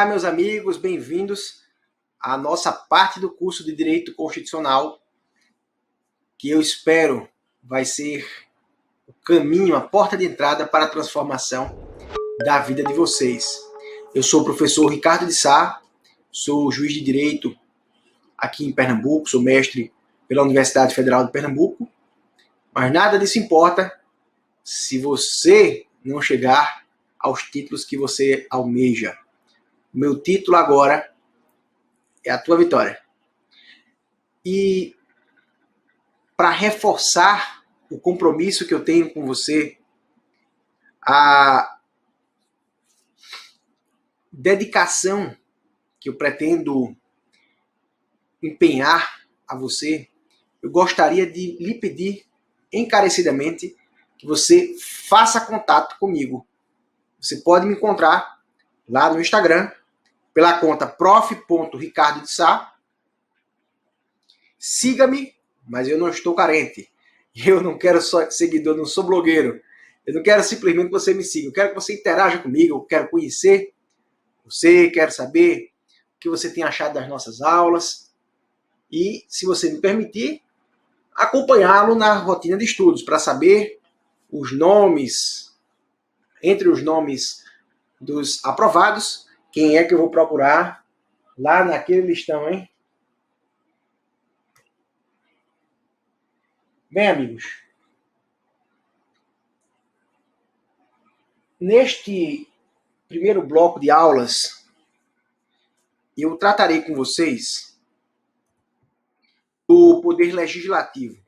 Olá, meus amigos, bem-vindos à nossa parte do curso de Direito Constitucional, que eu espero vai ser o caminho, a porta de entrada para a transformação da vida de vocês. Eu sou o professor Ricardo de Sá, sou juiz de Direito aqui em Pernambuco, sou mestre pela Universidade Federal de Pernambuco, mas nada disso importa se você não chegar aos títulos que você almeja. Meu título agora é a tua vitória. E para reforçar o compromisso que eu tenho com você, a dedicação que eu pretendo empenhar a você, eu gostaria de lhe pedir encarecidamente que você faça contato comigo. Você pode me encontrar lá no Instagram, pela conta prof.ricardodesá. Siga-me, mas eu não estou carente. Eu não quero só seguidor, não sou blogueiro. Eu não quero simplesmente que você me siga. Eu quero que você interaja comigo, eu quero conhecer você, quero saber o que você tem achado das nossas aulas. E, se você me permitir, acompanhá-lo na rotina de estudos, para saber os nomes, entre os nomes dos aprovados, quem é que eu vou procurar lá naquele listão, hein? Bem, amigos, neste primeiro bloco de aulas, eu tratarei com vocês do poder legislativo.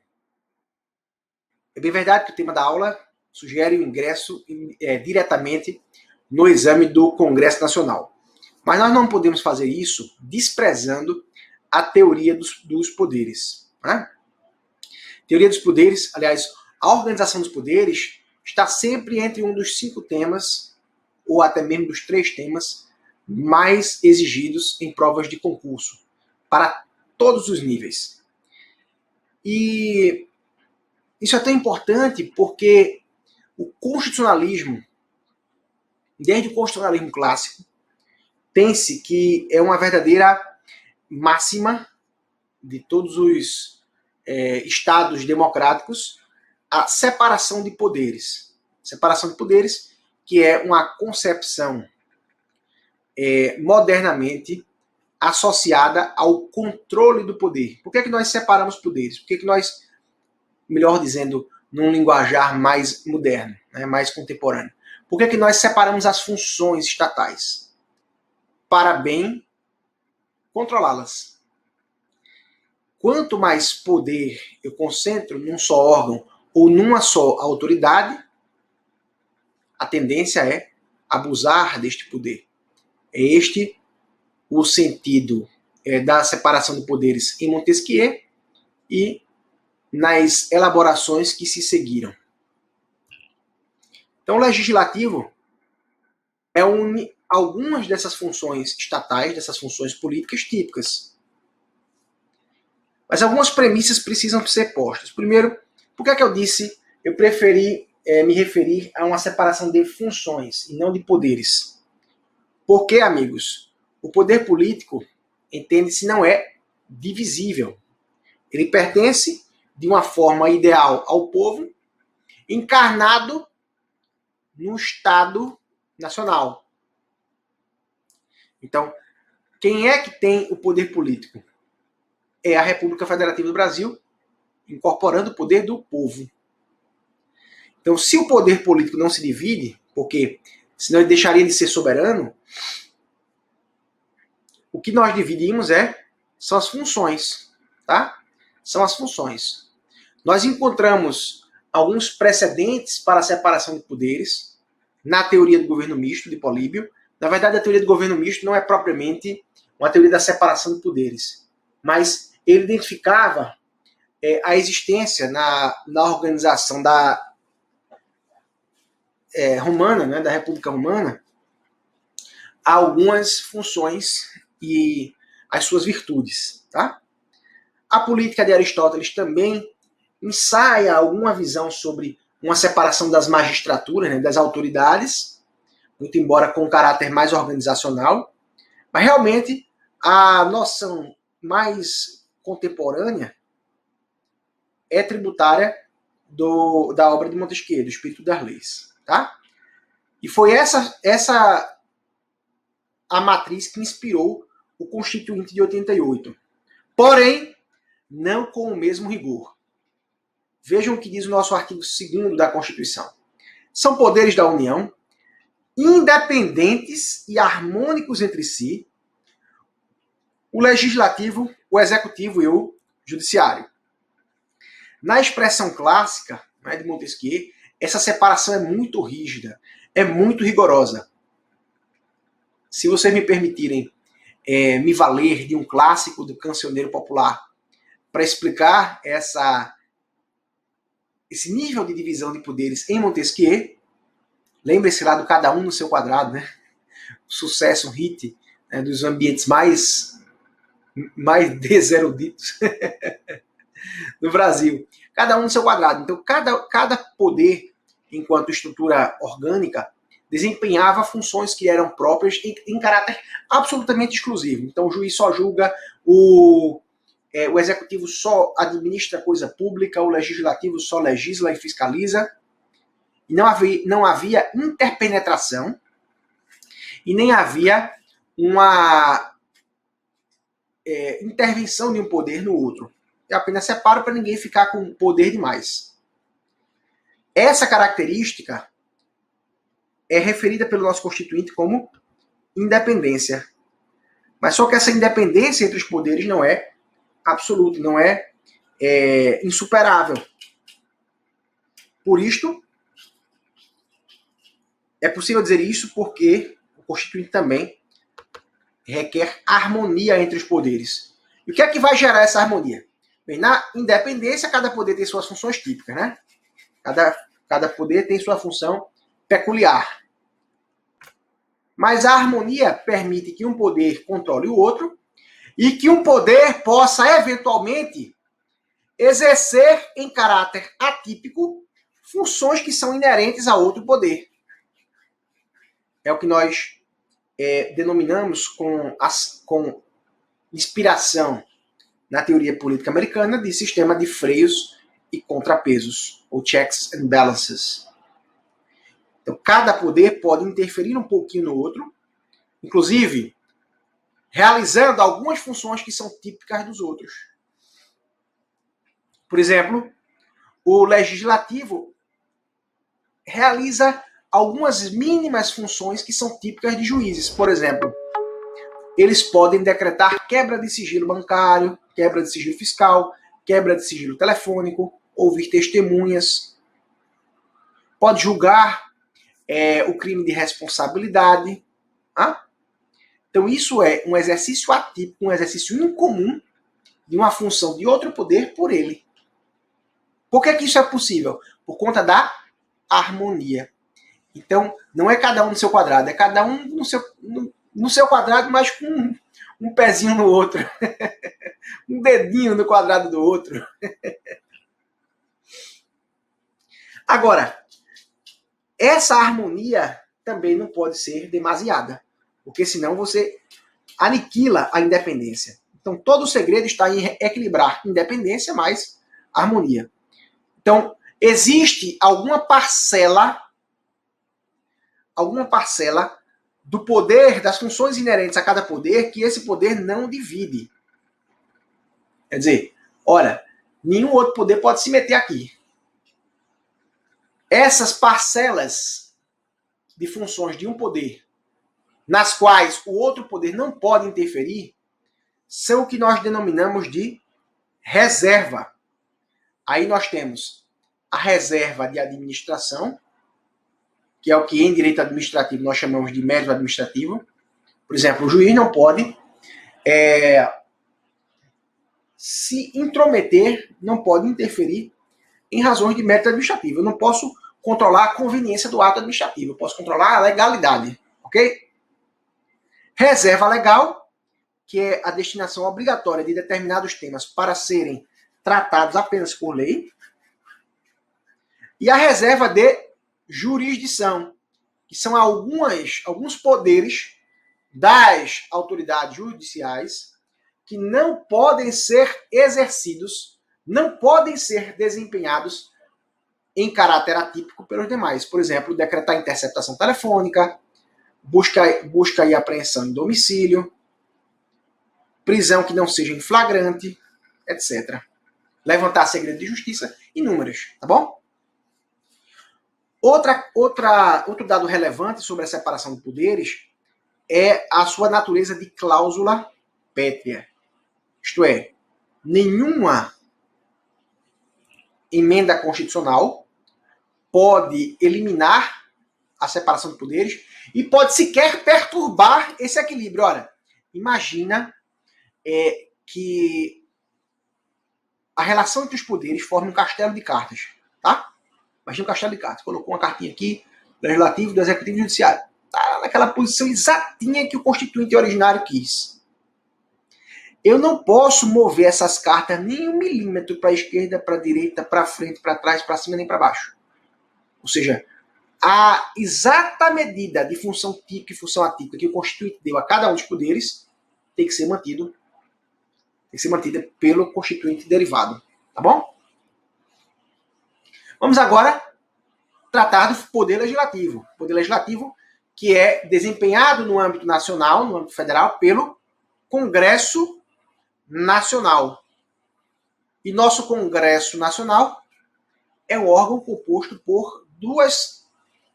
É bem verdade que o tema da aula sugere o ingresso diretamente no exame do Congresso Nacional. Mas nós não podemos fazer isso desprezando a teoria dos poderes. Né? Teoria dos poderes, aliás, a organização dos poderes está sempre entre um dos 5 temas, ou até mesmo dos 3 temas, mais exigidos em provas de concurso, para todos os níveis. E isso é tão importante porque o constitucionalismo, desde o constitucionalismo clássico, tem-se que é uma verdadeira máxima de todos os estados democráticos, a separação de poderes. Separação de poderes, que é uma concepção modernamente associada ao controle do poder. Por que é que nós separamos poderes? Por que é que nós, melhor dizendo, num linguajar mais moderno, né, mais contemporâneo, por que é que nós separamos as funções estatais? Para bem controlá-las. Quanto mais poder eu concentro num só órgão ou numa só autoridade, a tendência é abusar deste poder. É este o sentido da separação de poderes em Montesquieu e nas elaborações que se seguiram. Então, o legislativo une algumas dessas funções estatais, dessas funções políticas típicas. Mas algumas premissas precisam ser postas. Primeiro, por que é que eu disse, eu preferi me referir a uma separação de funções e não de poderes? Porque, amigos, o poder político, entende-se, não é divisível. Ele pertence de uma forma ideal ao povo, encarnado no Estado Nacional. Então, quem é que tem o poder político? É a República Federativa do Brasil, incorporando o poder do povo. Então, se o poder político não se divide, porque senão ele deixaria de ser soberano, o que nós dividimos são as funções, tá? São as funções. Nós encontramos alguns precedentes para a separação de poderes na teoria do governo misto de Políbio. Na verdade, a teoria do governo misto não é propriamente uma teoria da separação de poderes, mas ele identificava a existência na organização romana, né, da República Romana, algumas funções e as suas virtudes. Tá? A política de Aristóteles também ensaia alguma visão sobre uma separação das magistraturas, né, das autoridades, muito embora com um caráter mais organizacional. Mas realmente a noção mais contemporânea é tributária da obra de Montesquieu, do Espírito das Leis. Tá? E foi essa a matriz que inspirou o Constituinte de 88. Porém, não com o mesmo rigor. Vejam o que diz o nosso artigo 2º da Constituição. São poderes da União, independentes e harmônicos entre si, o legislativo, o executivo e o judiciário. Na expressão clássica, né, de Montesquieu, essa separação é muito rígida, é muito rigorosa. Se vocês me permitirem me valer de um clássico do cancioneiro popular para explicar esse nível de divisão de poderes em Montesquieu, lembre-se lá do Cada Um no Seu Quadrado, né? O sucesso, um hit, né, dos ambientes mais deseruditos do Brasil. Cada um no seu quadrado. Então, cada poder, enquanto estrutura orgânica, desempenhava funções que eram próprias em caráter absolutamente exclusivo. Então, o juiz só julga, o executivo só administra coisa pública, o legislativo só legisla e fiscaliza. E não havia interpenetração e nem havia uma intervenção de um poder no outro. Eu apenas separo para ninguém ficar com poder demais. Essa característica é referida pelo nosso Constituinte como independência. Mas só que essa independência entre os poderes não é absoluta, não é insuperável. Por isto, é possível dizer isso porque o Constituinte também requer harmonia entre os poderes. E o que é que vai gerar essa harmonia? Bem, na independência, cada poder tem suas funções típicas, né? Cada poder tem sua função peculiar. Mas a harmonia permite que um poder controle o outro e que um poder possa, eventualmente, exercer em caráter atípico funções que são inerentes a outro poder. É o que nós denominamos com inspiração na teoria política americana de sistema de freios e contrapesos, ou checks and balances. Então, cada poder pode interferir um pouquinho no outro, inclusive realizando algumas funções que são típicas dos outros. Por exemplo, o legislativo realiza algumas mínimas funções que são típicas de juízes. Por exemplo, eles podem decretar quebra de sigilo bancário, quebra de sigilo fiscal, quebra de sigilo telefônico, ouvir testemunhas, pode julgar o crime de responsabilidade. Então isso é um exercício atípico, um exercício incomum de uma função de outro poder por ele. Por que isso é possível? Por conta da harmonia. Então, não é cada um no seu quadrado, é cada um no seu quadrado, mas com um pezinho no outro. Um dedinho no quadrado do outro. Agora, essa harmonia também não pode ser demasiada, porque senão você aniquila a independência. Então, todo o segredo está em equilibrar independência mais harmonia. Então, existe alguma parcela do poder, das funções inerentes a cada poder, que esse poder não divide. Quer dizer, olha, nenhum outro poder pode se meter aqui. Essas parcelas de funções de um poder, nas quais o outro poder não pode interferir, são o que nós denominamos de reserva. Aí nós temos a reserva de administração, que é o que em direito administrativo nós chamamos de mérito administrativo. Por exemplo, o juiz não pode se intrometer, não pode interferir em razões de mérito administrativo. Eu não posso controlar a conveniência do ato administrativo, eu posso controlar a legalidade, ok? Reserva legal, que é a destinação obrigatória de determinados temas para serem tratados apenas por lei. E a reserva de jurisdição, que são alguns poderes das autoridades judiciais que não podem ser exercidos, não podem ser desempenhados em caráter atípico pelos demais. Por exemplo, decretar interceptação telefônica, busca e apreensão em domicílio, prisão que não seja em flagrante, etc. Levantar segredo de justiça, inúmeros, tá bom? Outro dado relevante sobre a separação de poderes é a sua natureza de cláusula pétrea. Isto é, nenhuma emenda constitucional pode eliminar a separação de poderes e pode sequer perturbar esse equilíbrio. Olha, imagina que a relação entre os poderes forma um castelo de cartas, tá? Imagina um castelo de cartas. Colocou uma cartinha aqui, do legislativo, do executivo e do judiciário. Tá naquela posição exatinha que o constituinte originário quis. Eu não posso mover essas cartas nem 1 milímetro para a esquerda, para a direita, para frente, para trás, para cima, nem para baixo. Ou seja, a exata medida de função típica e função atípica que o constituinte deu a cada um dos poderes tem que ser mantida pelo constituinte derivado. Tá bom? Vamos agora tratar do poder legislativo. O poder legislativo que é desempenhado no âmbito nacional, no âmbito federal, pelo Congresso Nacional. E nosso Congresso Nacional é um órgão composto por 2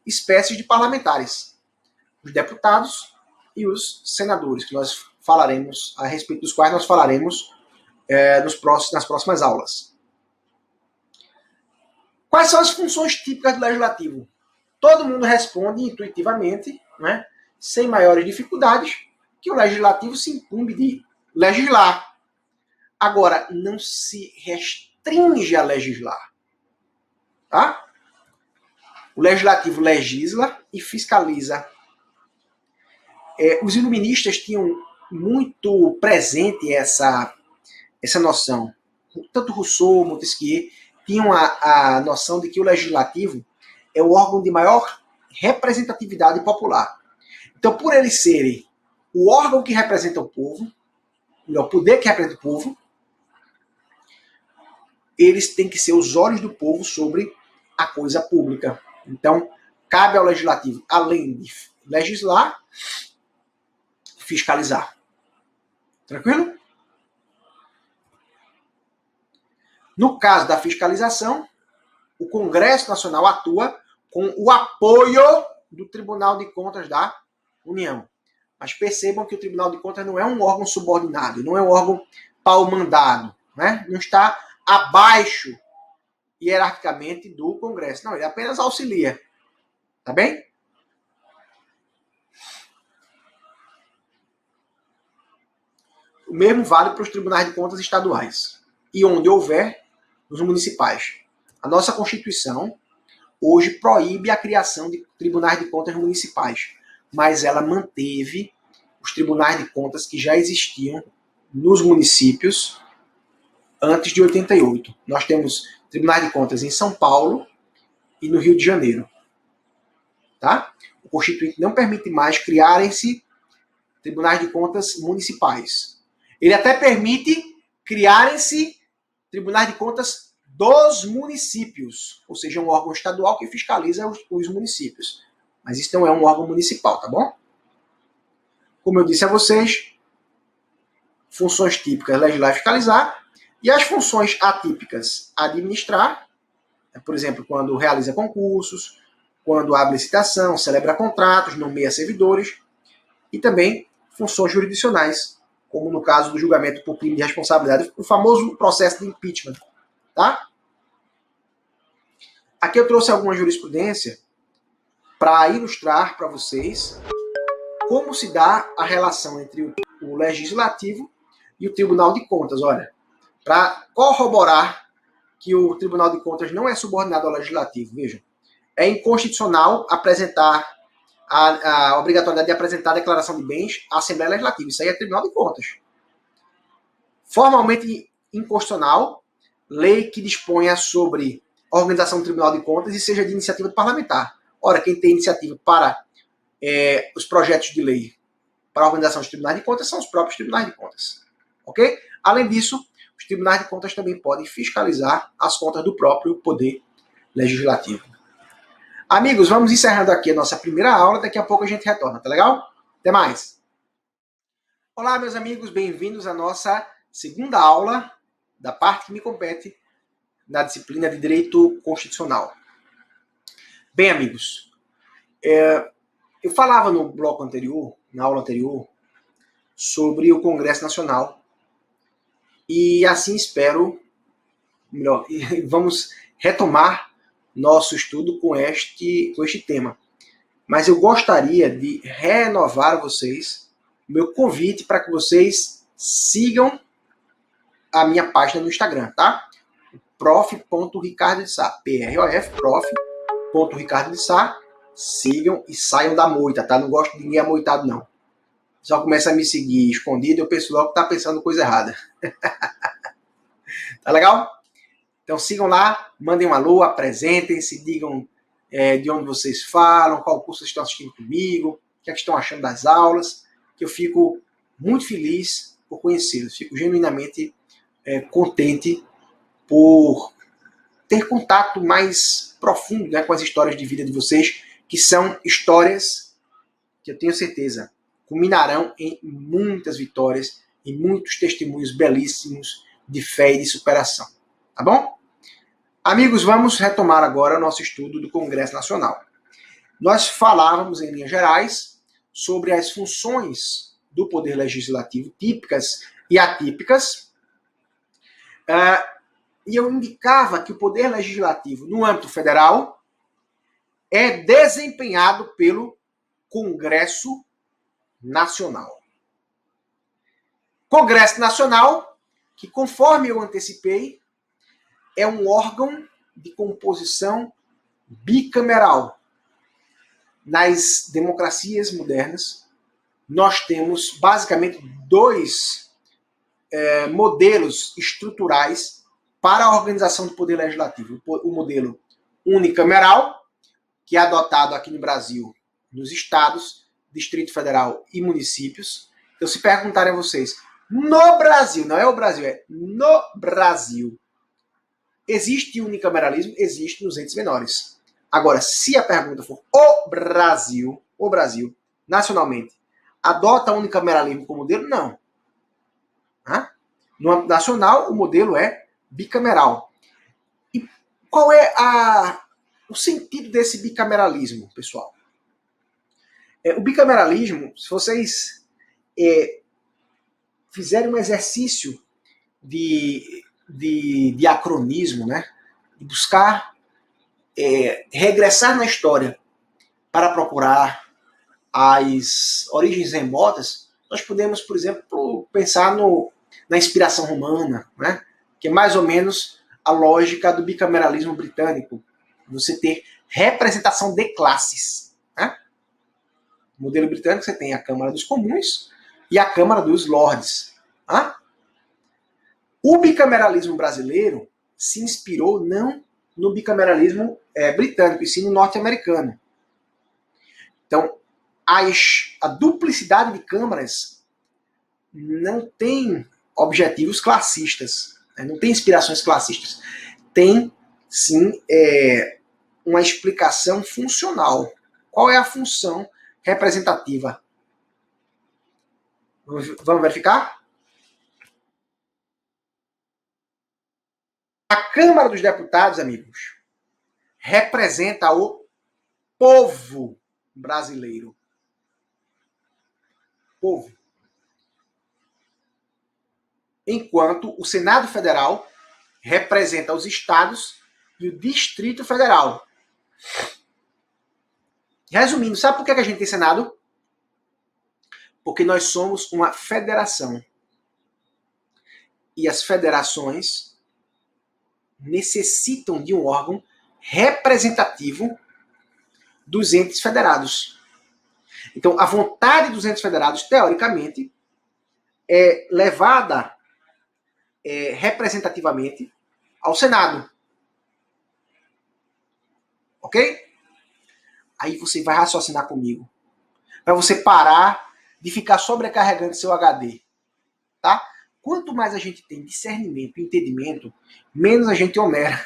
espécies de parlamentares. Os deputados e os senadores, que nós falaremos, a respeito dos quais nós falaremos nas próximas aulas. Quais são as funções típicas do legislativo? Todo mundo responde intuitivamente, né, sem maiores dificuldades, que o legislativo se incumbe de legislar. Agora, não se restringe a legislar. Tá? O legislativo legisla e fiscaliza. Os iluministas tinham muito presente essa noção. Tanto Rousseau, Montesquieu tinham a noção de que o legislativo é o órgão de maior representatividade popular. Então, por eles serem o órgão que representa o povo, o poder que representa o povo, eles têm que ser os olhos do povo sobre a coisa pública. Então, cabe ao legislativo, além de legislar, fiscalizar. Tranquilo? No caso da fiscalização, o Congresso Nacional atua com o apoio do Tribunal de Contas da União. Mas percebam que o Tribunal de Contas não é um órgão subordinado, não é um órgão pau-mandado, né? Não está abaixo hierarquicamente do Congresso. Não, ele apenas auxilia. Tá bem? O mesmo vale para os tribunais de contas estaduais. E onde houver, nos municipais. A nossa Constituição hoje proíbe a criação de tribunais de contas municipais, mas ela manteve os tribunais de contas que já existiam nos municípios antes de 88. Nós temos tribunais de contas em São Paulo e no Rio de Janeiro. Tá? O Constituinte não permite mais criarem-se tribunais de contas municipais. Ele até permite criarem-se tribunais de contas dos municípios, ou seja, um órgão estadual que fiscaliza os municípios. Mas isso não é um órgão municipal, tá bom? Como eu disse a vocês, funções típicas, legislar e fiscalizar, e as funções atípicas, administrar, por exemplo, quando realiza concursos, quando abre licitação, celebra contratos, nomeia servidores, e também funções jurisdicionais, como no caso do julgamento por crime de responsabilidade, o famoso processo de impeachment. Tá? Aqui eu trouxe alguma jurisprudência para ilustrar para vocês como se dá a relação entre o legislativo e o Tribunal de Contas. Olha, para corroborar que o Tribunal de Contas não é subordinado ao legislativo. Vejam, é inconstitucional apresentar a obrigatoriedade de apresentar a declaração de bens à Assembleia Legislativa. Isso aí é Tribunal de Contas. Formalmente inconstitucional, lei que disponha sobre a organização do Tribunal de Contas e seja de iniciativa do parlamentar. Ora, quem tem iniciativa para os projetos de lei para a organização dos tribunais de contas são os próprios tribunais de contas. Ok? Além disso, os tribunais de contas também podem fiscalizar as contas do próprio Poder Legislativo. Amigos, vamos encerrando aqui a nossa primeira aula. Daqui a pouco a gente retorna, tá legal? Até mais! Olá, meus amigos, bem-vindos à nossa segunda aula da parte que me compete na disciplina de Direito Constitucional. Bem, amigos, eu falava no bloco anterior, na aula anterior, sobre o Congresso Nacional e assim espero, melhor, vamos retomar nosso estudo com este tema. Mas eu gostaria de renovar a vocês o meu convite para que vocês sigam a minha página no Instagram, tá? prof.ricardo de Sá, PROF, prof.ricardo de Sá. Sigam e saiam da moita, tá? Não gosto de ninguém amoitado, não. Só começa a me seguir escondido e o pessoal que tá pensando coisa errada. Tá legal? Então sigam lá, mandem um alô, apresentem-se, digam de onde vocês falam, qual curso vocês estão assistindo comigo, o que é que estão achando das aulas, que eu fico muito feliz por conhecê-los. Fico genuinamente contente por ter contato mais profundo, né, com as histórias de vida de vocês, que são histórias que eu tenho certeza culminarão em muitas vitórias e muitos testemunhos belíssimos de fé e de superação. Tá bom? Amigos, vamos retomar agora o nosso estudo do Congresso Nacional. Nós falávamos, em linhas gerais, sobre as funções do Poder Legislativo típicas e atípicas, e eu indicava que o Poder Legislativo, no âmbito federal, é desempenhado pelo Congresso Nacional. Congresso Nacional, que, conforme eu antecipei, é um órgão de composição bicameral. Nas democracias modernas, nós temos basicamente dois modelos estruturais para a organização do Poder Legislativo. O modelo unicameral, que é adotado aqui no Brasil, nos estados, Distrito Federal e municípios. Então, se perguntarem a vocês, no Brasil, não é o Brasil, é no Brasil, existe unicameralismo? Existe nos entes menores. Agora, se a pergunta for o Brasil, nacionalmente, adota unicameralismo como modelo? Não. No âmbito nacional, o modelo é bicameral. E qual é o sentido desse bicameralismo, pessoal? O bicameralismo, se vocês fizerem um exercício de diacronismo, né, e buscar regressar na história para procurar as origens remotas, nós podemos, por exemplo, pensar na inspiração romana, né, que é mais ou menos a lógica do bicameralismo britânico, você ter representação de classes. Né? No modelo britânico você tem a Câmara dos Comuns e a Câmara dos Lordes. Né? O bicameralismo brasileiro se inspirou não no bicameralismo britânico, e sim no norte-americano. Então, a duplicidade de câmaras não tem objetivos classistas, né? Não tem inspirações classistas. Tem, sim, uma explicação funcional. Qual é a função representativa? Vamos verificar? A Câmara dos Deputados, amigos, representa o povo brasileiro. Povo. Enquanto o Senado Federal representa os estados e o Distrito Federal. Resumindo, sabe por que a gente tem Senado? Porque nós somos uma federação. E as federações necessitam de um órgão representativo dos entes federados. Então, a vontade dos entes federados, teoricamente, é levada representativamente ao Senado. Ok? Aí você vai raciocinar comigo. Para você parar de ficar sobrecarregando seu HD, tá? Quanto mais a gente tem discernimento e entendimento, menos a gente onera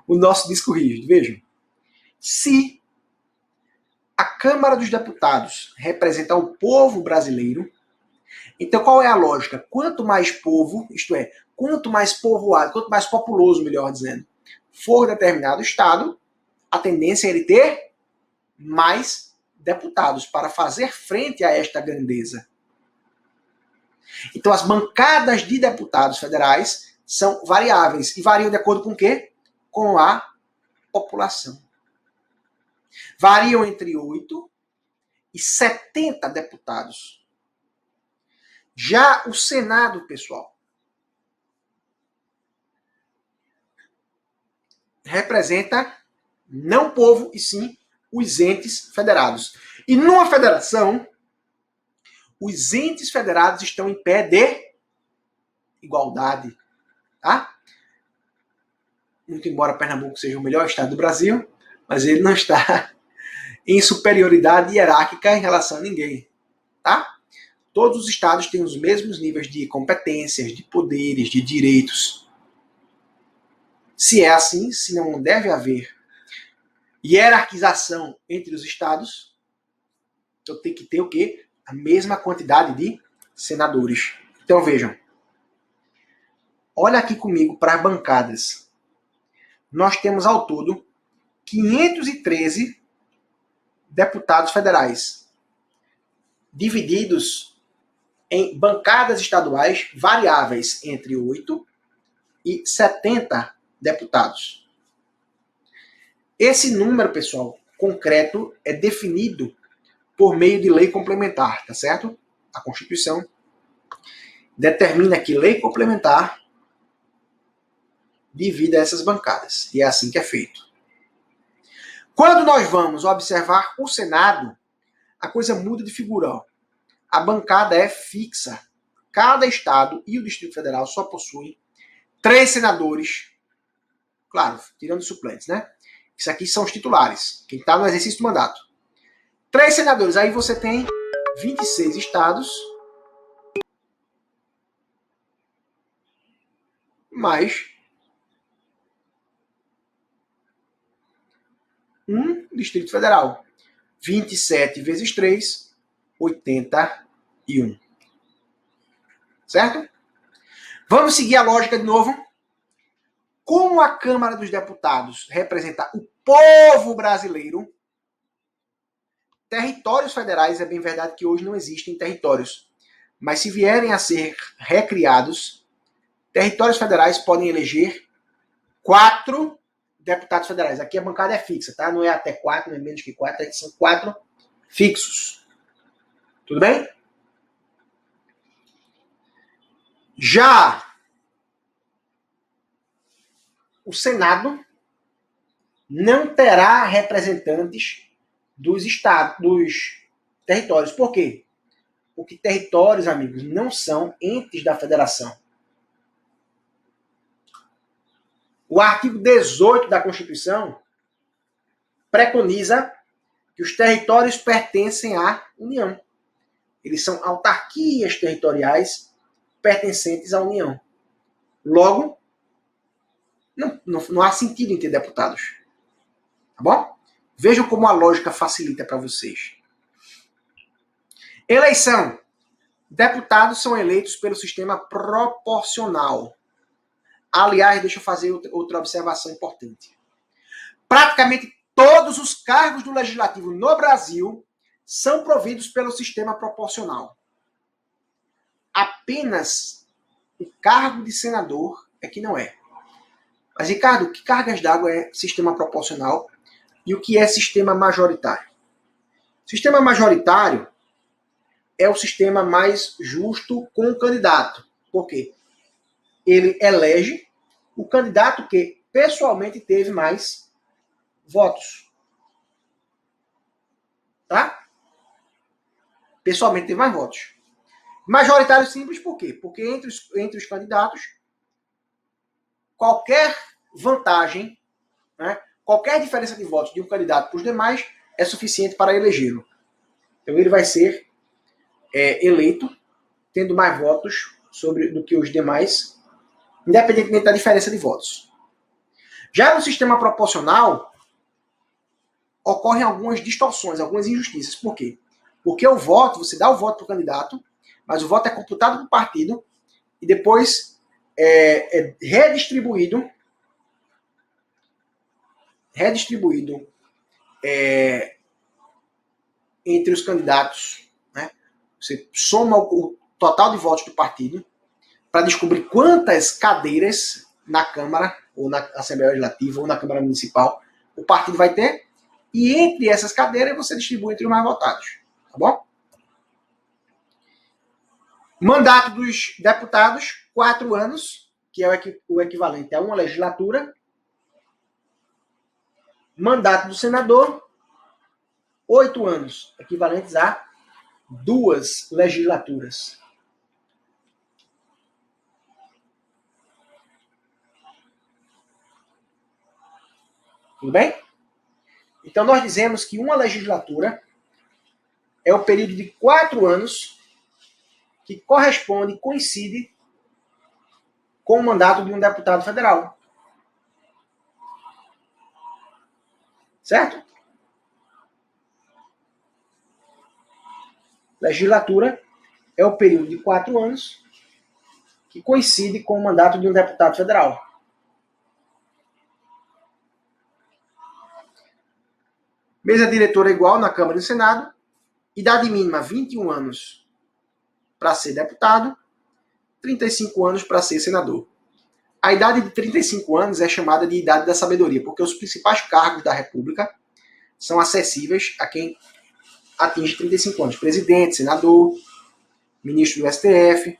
o nosso disco rígido. Vejam, se a Câmara dos Deputados representa o povo brasileiro, então qual é a lógica? Quanto mais povo, isto é, quanto mais povoado, quanto mais populoso, melhor dizendo, for determinado estado, a tendência é ele ter mais deputados para fazer frente a esta grandeza. Então as bancadas de deputados federais são variáveis e variam de acordo com o quê? Com a população. Variam entre 8 e 70 deputados. Já o Senado, pessoal, representa não o povo, e sim os entes federados. E numa federação, os entes federados estão em pé de igualdade. Tá? Muito embora Pernambuco seja o melhor estado do Brasil, mas ele não está em superioridade hierárquica em relação a ninguém. Tá? Todos os estados têm os mesmos níveis de competências, de poderes, de direitos. Se é assim, se não deve haver hierarquização entre os estados, então tem que ter o quê? A mesma quantidade de senadores. Então vejam, olha aqui comigo para as bancadas. Nós temos ao todo 513 deputados federais, divididos em bancadas estaduais variáveis entre 8 e 70 deputados. Esse número, pessoal, concreto, é definido por meio de lei complementar, tá certo? A Constituição determina que lei complementar divida essas bancadas. E é assim que é feito. Quando nós vamos observar o Senado, a coisa muda de figura. Ó. A bancada é fixa. Cada estado e o Distrito Federal só possuem 3 senadores. Claro, tirando os suplentes, né? Isso aqui são os titulares. Quem está no exercício do mandato. 3 senadores. Aí você tem 26 estados. Mais um Distrito Federal. 27 vezes 3, 81. Certo? Vamos seguir a lógica de novo. Como a Câmara dos Deputados representa o povo brasileiro, territórios federais, é bem verdade que hoje não existem territórios, mas se vierem a ser recriados, territórios federais podem eleger 4 deputados federais. Aqui a bancada é fixa, tá? Não é até 4, não é menos que 4, aqui são 4 fixos. Tudo bem? Já o Senado não terá representantes dos estados, dos territórios. Por quê? Porque territórios, amigos, não são entes da federação. O artigo 18 da Constituição preconiza que os territórios pertencem à União. Eles são autarquias territoriais pertencentes à União. Logo, não há sentido em ter deputados. Tá bom? Vejam como a lógica facilita para vocês. Eleição. Deputados são eleitos pelo sistema proporcional. Aliás, deixa eu fazer outra observação importante. Praticamente todos os cargos do Legislativo no Brasil são providos pelo sistema proporcional. Apenas o cargo de senador é que não é. Mas, Ricardo, que cargas d'água é sistema proporcional e o que é sistema majoritário? Sistema majoritário é o sistema mais justo com o candidato. Por quê? Ele elege o candidato que pessoalmente teve mais votos. Tá? Pessoalmente teve mais votos. Majoritário simples por quê? Porque entre os candidatos, qualquer vantagem, né, qualquer diferença de votos de um candidato para os demais é suficiente para elegê-lo. Então ele vai ser eleito, tendo mais votos do que os demais, independentemente da diferença de votos. Já no sistema proporcional, ocorrem algumas distorções, algumas injustiças. Por quê? Porque o voto, você dá o voto para o candidato, mas o voto é computado para o partido e depois é redistribuído entre os candidatos. Né? Você soma o total de votos do partido para descobrir quantas cadeiras na Câmara, ou na Assembleia Legislativa, ou na Câmara Municipal, o partido vai ter, e entre essas cadeiras você distribui entre os mais votados. Tá bom? Mandato dos deputados, 4 anos, que é o equivalente a uma legislatura. Mandato do senador, 8 anos, equivalentes a 2 legislaturas. Tudo bem? Então nós dizemos que uma legislatura é o período de 4 anos que corresponde, coincide com o mandato de um deputado federal. Certo? Legislatura é o período de 4 anos que coincide com o mandato de um deputado federal. Mesa diretora igual na Câmara e no Senado. Idade mínima 21 anos para ser deputado, 35 anos para ser senador. A idade de 35 anos é chamada de idade da sabedoria, porque os principais cargos da República são acessíveis a quem atinge 35 anos. Presidente, senador, ministro do STF.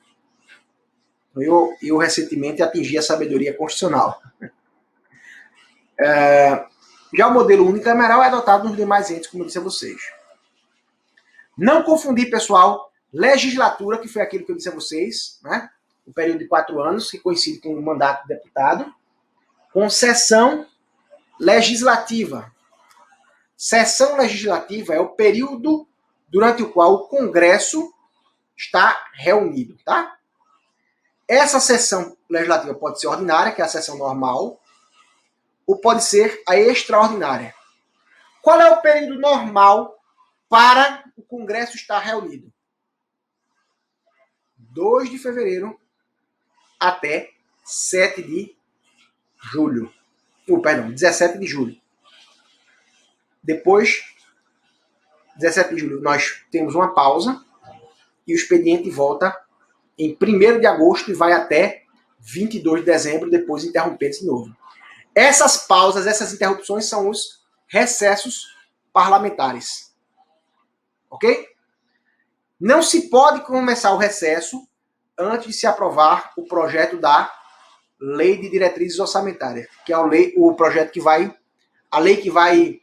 Eu recentemente atingi a sabedoria constitucional. Já o modelo unicameral é adotado nos demais entes, como eu disse a vocês. Não confundir, pessoal, legislatura, que foi aquilo que eu disse a vocês, né? O período de 4 anos, que coincide com o mandato de deputado, com sessão legislativa. Sessão legislativa é o período durante o qual o Congresso está reunido, tá? Essa sessão legislativa pode ser ordinária, que é a sessão normal, ou pode ser a extraordinária. Qual é o período normal para o Congresso estar reunido? 2 de fevereiro até 7 de julho. 17 de julho. Depois, 17 de julho, nós temos uma pausa e o expediente volta em 1º de agosto e vai até 22 de dezembro, depois interrompendo de novo. Essas pausas, essas interrupções são os recessos parlamentares. Ok? Não se pode começar o recesso antes de se aprovar o projeto da Lei de Diretrizes Orçamentárias, que é a lei que vai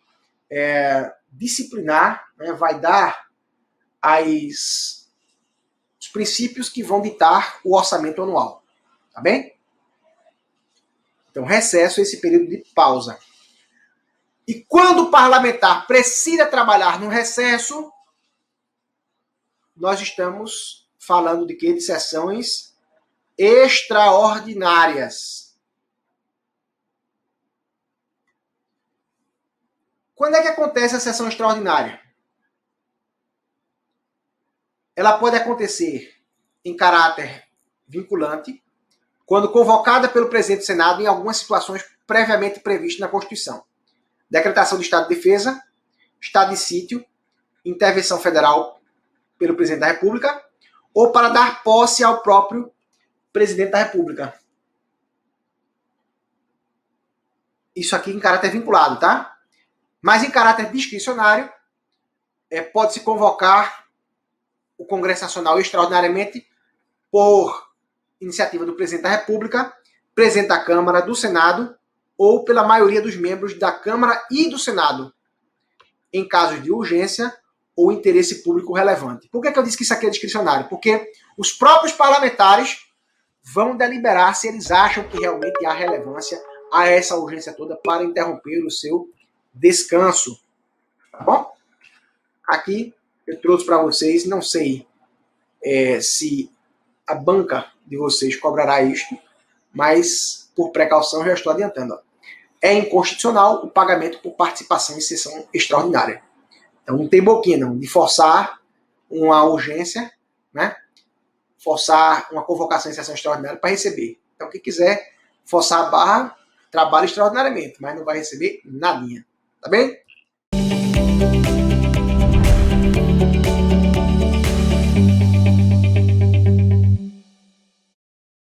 disciplinar, né, vai dar os princípios que vão ditar o orçamento anual. Tá bem? Então, recesso é esse período de pausa. E quando o parlamentar precisa trabalhar no recesso, nós estamos falando de quê? De sessões extraordinárias. Quando é que acontece a sessão extraordinária? Ela pode acontecer em caráter vinculante, quando convocada pelo presidente do Senado em algumas situações previamente previstas na Constituição. Decretação do estado de defesa, estado de sítio, intervenção federal pelo presidente da República, ou para dar posse ao próprio presidente da República. Isso aqui em caráter vinculado, tá? Mas em caráter discricionário, pode-se convocar o Congresso Nacional extraordinariamente por iniciativa do presidente da República, presidente da Câmara, do Senado, ou pela maioria dos membros da Câmara e do Senado, em casos de urgência ou interesse público relevante. Por que eu disse que isso aqui é discricionário? Porque os próprios parlamentares vão deliberar se eles acham que realmente há relevância a essa urgência toda para interromper o seu descanso. Tá bom? Aqui eu trouxe para vocês, não sei se a banca de vocês cobrará isto, mas por precaução já estou adiantando. É inconstitucional o pagamento por participação em sessão extraordinária. Então não tem boquinha não, de forçar uma urgência, né? Forçar uma convocação em sessão extraordinária para receber. Então quem quiser forçar a barra, trabalha extraordinariamente, mas não vai receber nadinha. Tá bem?